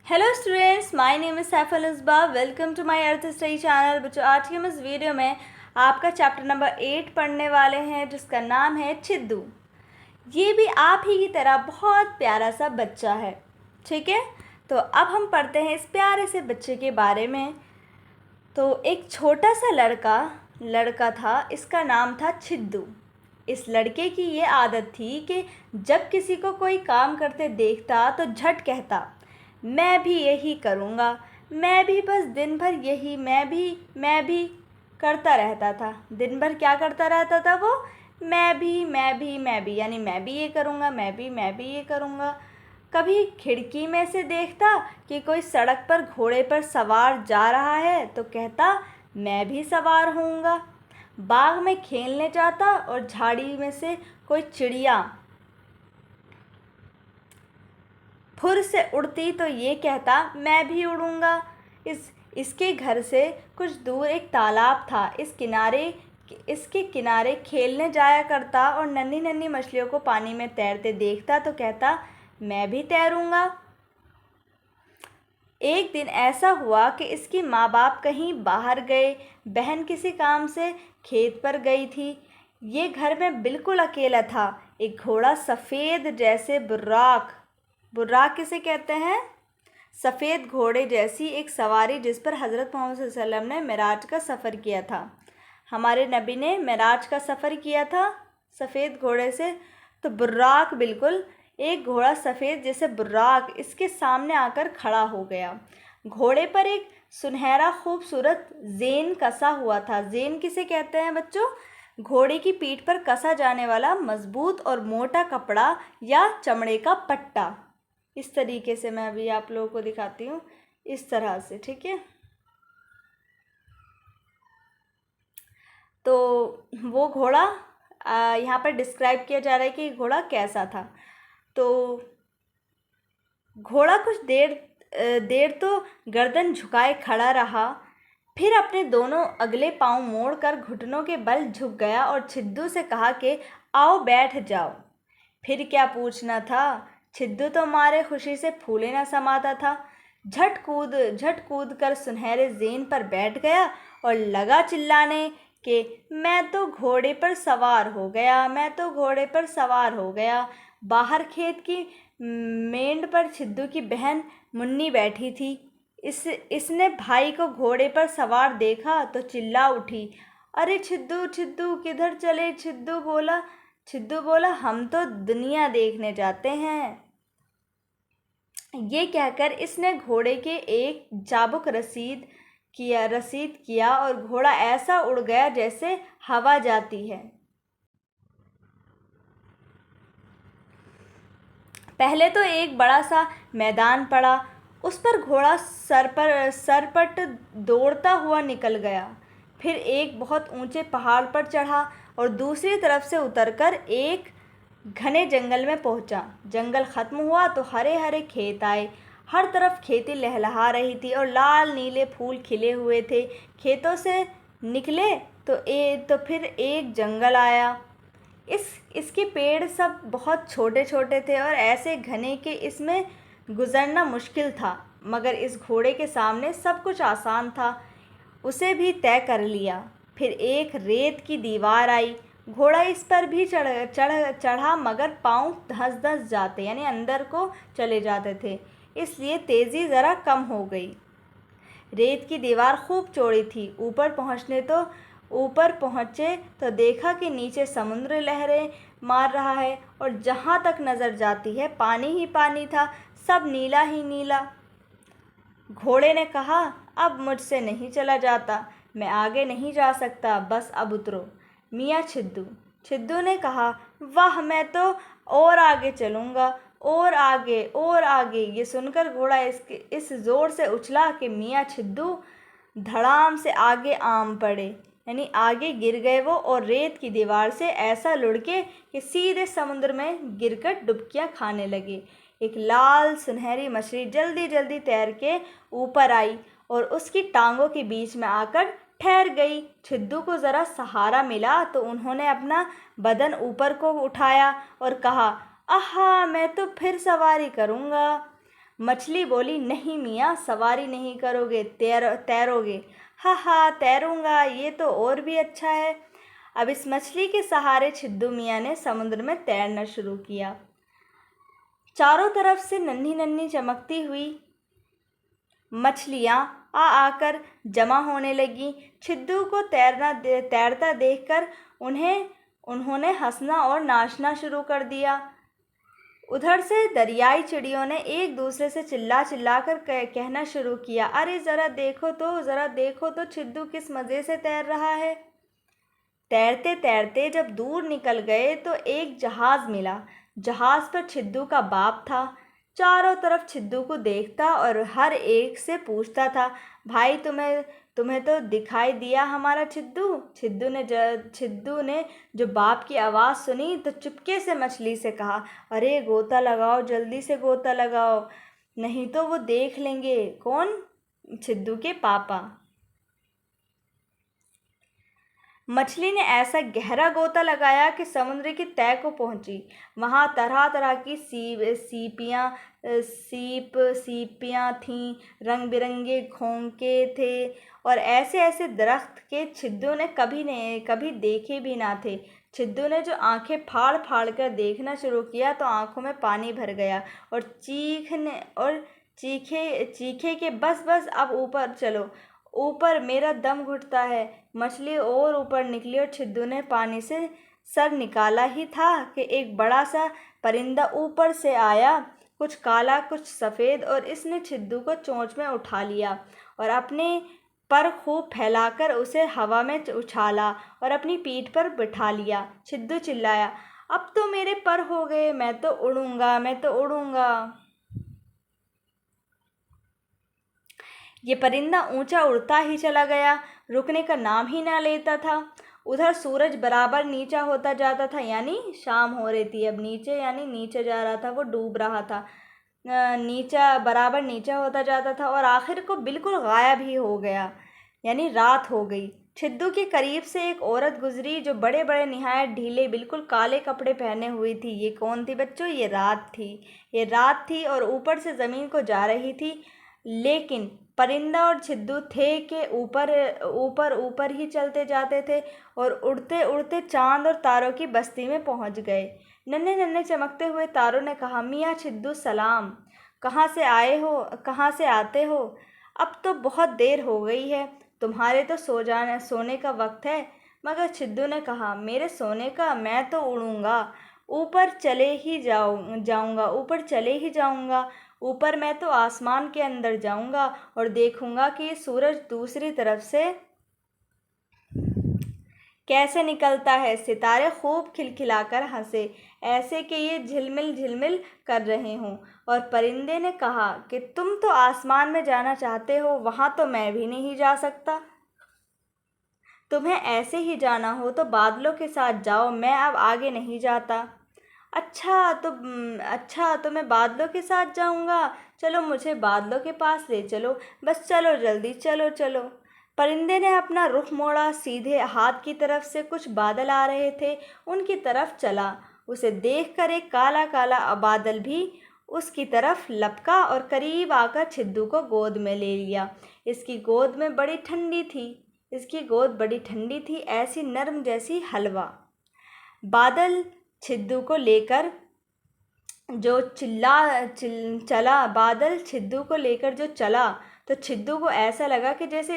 Hello students, my name is सैफल उसबा। Welcome to my earth study channel. बच्चों, आज के हम इस वीडियो में आपका चैप्टर नंबर 8 पढ़ने वाले हैं, जिसका नाम है छिद्दू। ये भी आप ही की तरह बहुत प्यारा सा बच्चा है। ठीक है, तो अब हम पढ़ते हैं इस प्यारे से बच्चे के बारे में। तो एक छोटा सा लड़का था, इसका नाम था छिद्दू। इस लड़के की ये आदत थी कि जब किसी को कोई काम करते देखता तो झट कहता, मैं भी यही करूँगा, मैं भी बस दिन भर यही मैं भी करता रहता था। दिन भर क्या करता रहता था वो? मैं भी यानी मैं भी ये करूँगा, मैं भी ये करूँगा। कभी खिड़की में से देखता कि कोई सड़क पर घोड़े पर सवार जा रहा है तो कहता, मैं भी सवार होऊंगा। बाग में खेलने जाता और झाड़ी में से कोई चिड़िया फुर से उड़ती तो ये कहता, मैं भी उड़ूंगा। इसके घर से कुछ दूर एक तालाब था। इसके किनारे खेलने जाया करता और नन्ही नन्ही मछलियों को पानी में तैरते देखता तो कहता, मैं भी तैरूंगा। एक दिन ऐसा हुआ कि इसकी माँ बाप कहीं बाहर गए, बहन किसी काम से खेत पर गई थी। ये घर में बिल्कुल अकेला था। एक घोड़ा सफ़ेद जैसे बुर्राक किसे कहते हैं? सफ़ेद घोड़े जैसी एक सवारी जिस पर हज़रत मोहम्मद सल्लल्लाहु अलैहि वसल्लम ने मेराज का सफ़र किया था। हमारे नबी ने मेराज का सफ़र किया था सफ़ेद घोड़े से। तो बुर्राक, बिल्कुल एक घोड़ा सफ़ेद जैसे बुर्राक इसके सामने आकर खड़ा हो गया। घोड़े पर एक सुनहरा खूबसूरत ज़ेन कसा हुआ था। ज़ेन किसे कहते हैं बच्चों? घोड़े की पीठ पर कसा जाने वाला मजबूत और मोटा कपड़ा या चमड़े का पट्टा। इस तरीके से मैं अभी आप लोगों को दिखाती हूँ, इस तरह से। ठीक है, तो वो घोड़ा यहाँ पर डिस्क्राइब किया जा रहा है कि घोड़ा कैसा था। तो घोड़ा कुछ देर तो गर्दन झुकाए खड़ा रहा, फिर अपने दोनों अगले पांव मोड़कर घुटनों के बल झुक गया और छिद्दू से कहा कि आओ बैठ जाओ। फिर क्या पूछना था? छिद्दू तो मारे खुशी से फूले न समाता था। झट कूद कर सुनहरे ज़ेन पर बैठ गया और लगा चिल्लाने कि मैं तो घोड़े पर सवार हो गया, मैं तो घोड़े पर सवार हो गया। बाहर खेत की मेंढ पर छिद्दू की बहन मुन्नी बैठी थी। इसने भाई को घोड़े पर सवार देखा तो चिल्ला उठी, अरे छिद्दू छिद्दू किधर चले? छिद्दू बोला, हम तो दुनिया देखने जाते हैं। ये कहकर इसने घोड़े के एक चाबुक रसीद किया और घोड़ा ऐसा उड़ गया जैसे हवा जाती है। पहले तो एक बड़ा सा मैदान पड़ा, उस पर घोड़ा सरपट दौड़ता हुआ निकल गया। फिर एक बहुत ऊंचे पहाड़ पर चढ़ा और दूसरी तरफ से उतरकर एक घने जंगल में पहुंचा। जंगल खत्म हुआ तो हरे हरे खेत आए। हर तरफ खेती लहलहा रही थी और लाल नीले फूल खिले हुए थे। खेतों से निकले तो फिर एक जंगल आया। इसके पेड़ सब बहुत छोटे छोटे थे और ऐसे घने कि इसमें गुजरना मुश्किल था, मगर इस घोड़े के सामने सब कुछ आसान था। उसे भी तय कर लिया। फिर एक रेत की दीवार आई। घोड़ा इस पर भी चढ़ा मगर पाँव धंस धंस जाते, यानी अंदर को चले जाते थे, इसलिए तेज़ी ज़रा कम हो गई। रेत की दीवार खूब चौड़ी थी। ऊपर पहुँचे तो देखा कि नीचे समुद्र लहरें मार रहा है और जहाँ तक नज़र जाती है पानी ही पानी था, सब नीला ही नीला। घोड़े ने कहा, अब मुझसे नहीं चला जाता, मैं आगे नहीं जा सकता, बस अब उतरो। मियाँ छिद्दू ने कहा, वाह, मैं तो और आगे चलूँगा, और आगे। ये सुनकर घोड़ा इस ज़ोर से उछला कि मियाँ छिद्दू धड़ाम से आगे आम पड़े, यानी आगे गिर गए वो और रेत की दीवार से ऐसा लुढ़के कि सीधे समुद्र में गिरकर डुबकियां खाने लगे। एक लाल सुनहरी मछली जल्दी जल्दी तैर के ऊपर आई और उसकी टांगों के बीच में आकर ठहर गई। छिद्दू को ज़रा सहारा मिला तो उन्होंने अपना बदन ऊपर को उठाया और कहा, आहा, मैं तो फिर सवारी करूँगा। मछली बोली, नहीं मियाँ, सवारी नहीं करोगे, तैरोगे। हा हा, तैरूंगा, ये तो और भी अच्छा है। अब इस मछली के सहारे छिद्दू मियाँ ने समुद्र में तैरना शुरू किया। चारों तरफ से नन्ही नन्ही चमकती हुई मछलियाँ आ आकर जमा होने लगीं। छिद्दू को तैरता देखकर उन्होंने हंसना और नाचना शुरू कर दिया। उधर से दरियाई चिड़ियों ने एक दूसरे से चिल्ला चिल्ला कर कहना शुरू किया, अरे ज़रा देखो तो छिद्दू किस मज़े से तैर रहा है। तैरते तैरते जब दूर निकल गए तो एक जहाज़ मिला। जहाज़ पर छिद्दू का बाप था। चारों तरफ छिद्दू को देखता और हर एक से पूछता था, भाई तुम्हें तो दिखाई दिया हमारा छिद्दू। छिद्दू ने जो बाप की आवाज़ सुनी तो चुपके से मछली से कहा, अरे गोता लगाओ, जल्दी से गोता लगाओ, नहीं तो वो देख लेंगे। कौन? छिद्दू के पापा। मछली ने ऐसा गहरा गोता लगाया कि समुद्र की तह को पहुंची। वहां तरह तरह की सीपियाँ थीं, रंग बिरंगे घोंके थे और ऐसे ऐसे दरख्त के छिद्दू ने कभी देखे भी ना थे। छिद्दू ने जो आंखें फाड़ फाड़ कर देखना शुरू किया तो आंखों में पानी भर गया और चीखे कि बस बस, अब ऊपर चलो, ऊपर, मेरा दम घुटता है। मछली और ऊपर निकली और छिद्दू ने पानी से सर निकाला ही था कि एक बड़ा सा परिंदा ऊपर से आया, कुछ काला कुछ सफ़ेद, और इसने छिद्दू को चोंच में उठा लिया और अपने पर खूब फैलाकर उसे हवा में उछाला और अपनी पीठ पर बिठा लिया। छिद्दू चिल्लाया, अब तो मेरे पर हो गए, मैं तो उड़ूंगा, मैं तो उड़ूंगा। ये परिंदा ऊंचा उड़ता ही चला गया, रुकने का नाम ही ना लेता था। उधर सूरज बराबर नीचा होता जाता था, यानी शाम हो रही थी। अब नीचे यानी नीचे जा रहा था, वो डूब रहा था। बराबर नीचा होता जाता था और आखिर को बिल्कुल गायब ही हो गया, यानी रात हो गई। छिद्दू के करीब से एक औरत गुजरी जो बड़े बड़े निहायत ढीले बिल्कुल काले कपड़े पहने हुई थी। ये कौन थी बच्चों? ये रात थी और ऊपर से ज़मीन को जा रही थी। लेकिन परिंदा और छिद्दू थे कि ऊपर ऊपर ऊपर ही चलते जाते थे और उड़ते उड़ते चांद और तारों की बस्ती में पहुंच गए। नन्हे नन्हे चमकते हुए तारों ने कहा, मियाँ छिद्दू सलाम, कहाँ से आए हो, कहाँ से आते हो? अब तो बहुत देर हो गई है, तुम्हारे तो सोने का वक्त है। मगर छिद्दू ने कहा, मेरे सोने का? मैं तो उड़ूंगा, ऊपर चले ही जाऊंगा, ऊपर चले ही जाऊंगा। ऊपर मैं तो आसमान के अंदर जाऊंगा और देखूंगा कि ये सूरज दूसरी तरफ से कैसे निकलता है। सितारे खूब खिलखिलाकर हंसे, ऐसे कि ये झिलमिल झिलमिल कर रहे हों। और परिंदे ने कहा कि तुम तो आसमान में जाना चाहते हो, वहाँ तो मैं भी नहीं जा सकता। तुम्हें ऐसे ही जाना हो तो बादलों के साथ जाओ, मैं अब आगे नहीं जाता। अच्छा तो मैं बादलों के साथ जाऊंगा, चलो मुझे बादलों के पास ले चलो, बस चलो जल्दी, चलो चलो। परिंदे ने अपना रुख मोड़ा, सीधे हाथ की तरफ से कुछ बादल आ रहे थे, उनकी तरफ चला। उसे देखकर एक काला काला बादल भी उसकी तरफ लपका और करीब आकर छिद्दू को गोद में ले लिया। इसकी गोद बड़ी ठंडी थी, ऐसी नर्म जैसी हलवा। बादल छिद्दू को लेकर जो चला तो छिद्दू को ऐसा लगा कि जैसे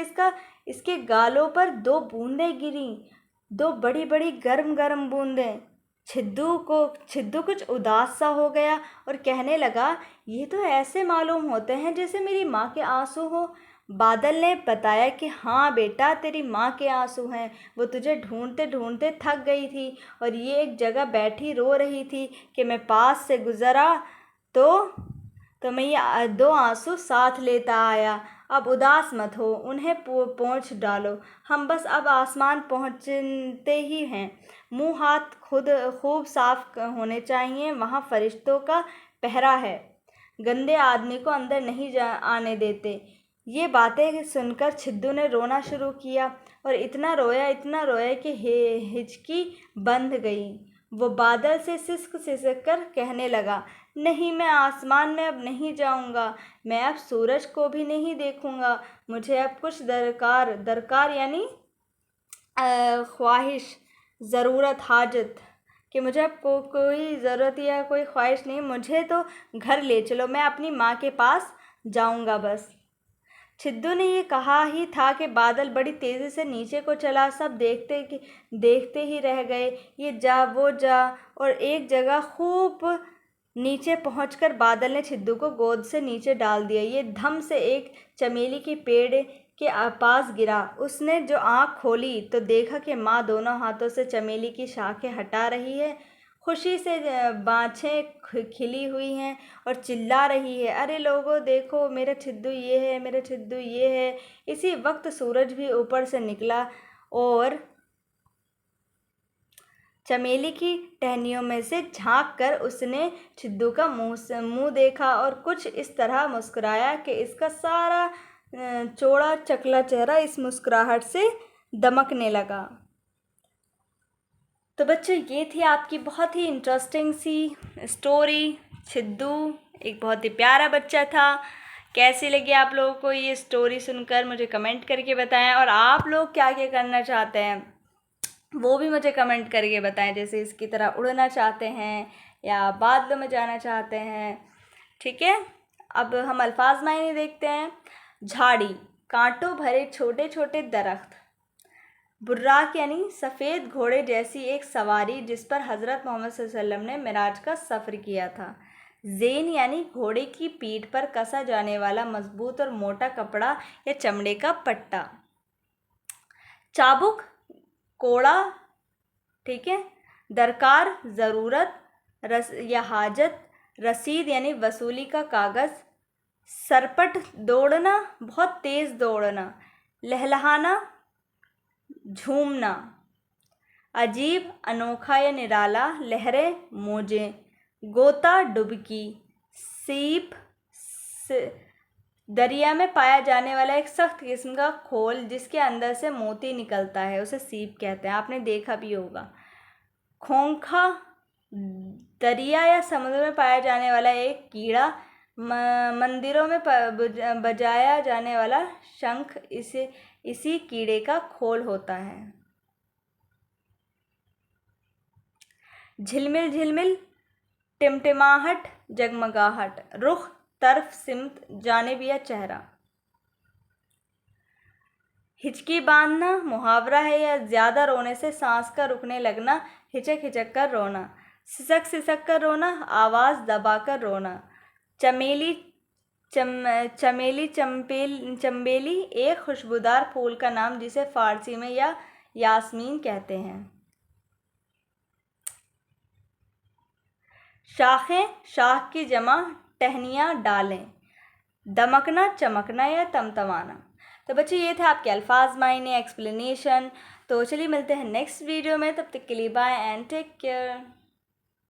इसके गालों पर दो बूंदें गिरी, दो बड़ी बड़ी गर्म गर्म बूंदें। छिद्दू कुछ उदास सा हो गया और कहने लगा, ये तो ऐसे मालूम होते हैं जैसे मेरी माँ के आंसू हो। बादल ने बताया कि हाँ बेटा, तेरी माँ के आंसू हैं, वो तुझे ढूंढते ढूंढते थक गई थी और ये एक जगह बैठी रो रही थी कि मैं पास से गुजरा तो मैं ये दो आंसू साथ लेता आया। अब उदास मत हो, उन्हें पोंछ डालो, हम बस अब आसमान पहुँचते ही हैं। मुंह हाथ खूब साफ होने चाहिए, वहाँ फरिश्तों का पहरा है, गंदे आदमी को अंदर नहीं आने देते। ये बातें सुनकर छिद्दू ने रोना शुरू किया और इतना रोया कि हिचकी बंध गई। वो बादल से सिसक सिसक कर कहने लगा, नहीं, मैं आसमान में अब नहीं जाऊंगा, मैं अब सूरज को भी नहीं देखूंगा। मुझे अब कुछ दरकार यानी ख्वाहिश, ज़रूरत, हाजत, कि मुझे अब कोई ज़रूरत या कोई ख्वाहिश नहीं, मुझे तो घर ले चलो, मैं अपनी माँ के पास जाऊंगा बस। छिद्दू ने ये कहा ही था कि बादल बड़ी तेज़ी से नीचे को चला। सब देखते ही रह गए, ये जा वो जा, और एक जगह खूब नीचे पहुंचकर बादल ने छिद्दू को गोद से नीचे डाल दिया। ये धम से एक चमेली के पेड़ के पास गिरा। उसने जो आँख खोली तो देखा कि माँ दोनों हाथों से चमेली की शाखें हटा रही है, खुशी से बाँछें खिली हुई हैं और चिल्ला रही है, अरे लोगों देखो, मेरा छिद्दू ये है, मेरा छिद्दू ये है। इसी वक्त सूरज भी ऊपर से निकला और चमेली की टहनियों में से झांक कर उसने छिद्दू का मुंह देखा और कुछ इस तरह मुस्कुराया कि इसका सारा चौड़ा चकला चेहरा इस मुस्कुराहट से दमकने लगा। तो बच्चों, ये थी आपकी बहुत ही इंटरेस्टिंग सी स्टोरी। छिद्दू एक बहुत ही प्यारा बच्चा था। कैसी लगी आप लोगों को ये स्टोरी सुनकर, मुझे कमेंट करके बताएं। और आप लोग क्या क्या करना चाहते हैं वो भी मुझे कमेंट करके बताएं। जैसे इसकी तरह उड़ना चाहते हैं या बादलों में जाना चाहते हैं। ठीक है, अब हम अल्फाज मायने देखते हैं। झाड़ी, कांटों भरे छोटे छोटे दरख्त। बुर्राक यानी सफ़ेद घोड़े जैसी एक सवारी जिस पर हज़रत मोहम्मद सल्लल्लाहु अलैहि वसल्लम ने मिराज का सफ़र किया था। ज़ेन यानी घोड़े की पीठ पर कसा जाने वाला मजबूत और मोटा कपड़ा या चमड़े का पट्टा। चाबुक, कोड़ा, ठीक है। दरकार, ज़रूरत या हाजत। रसीद यानी वसूली का कागज़। सरपट, दौड़ना, बहुत तेज़ दौड़ना। लहलहाना, झूमना। अजीब, अनोखा या निराला। लहरें, मौजें। गोता, डुबकी। सीप, दरिया में पाया जाने वाला एक सख्त किस्म का खोल जिसके अंदर से मोती निकलता है, उसे सीप कहते हैं, आपने देखा भी होगा। खोंखा, दरिया या समुद्र में पाया जाने वाला एक कीड़ा। मंदिरों में बजाया जाने वाला शंख इसी कीड़े का खोल होता है। झिलमिल झिलमिल, टिमटिमाहट, जगमगाहट। रुख, तरफ, सिमत, जानिब या चेहरा। हिचकी बांधना मुहावरा है या ज़्यादा रोने से सांस का रुकने लगना, हिचक हिचक कर रोना। सिसक सिसक कर रोना, आवाज़ दबाकर रोना। चमेली चंबेली एक खुशबूदार फूल का नाम जिसे फ़ारसी में या यास्मीन कहते हैं। शाखें, शाख की जमा, टहनियाँ, डालें। दमकना, चमकना या तमतमाना। तो बच्चे, ये थे आपके अल्फाज मायने, एक्सप्लेनेशन। तो चलिए मिलते हैं नेक्स्ट वीडियो में, तब तक के लिए बाय एंड टेक केयर।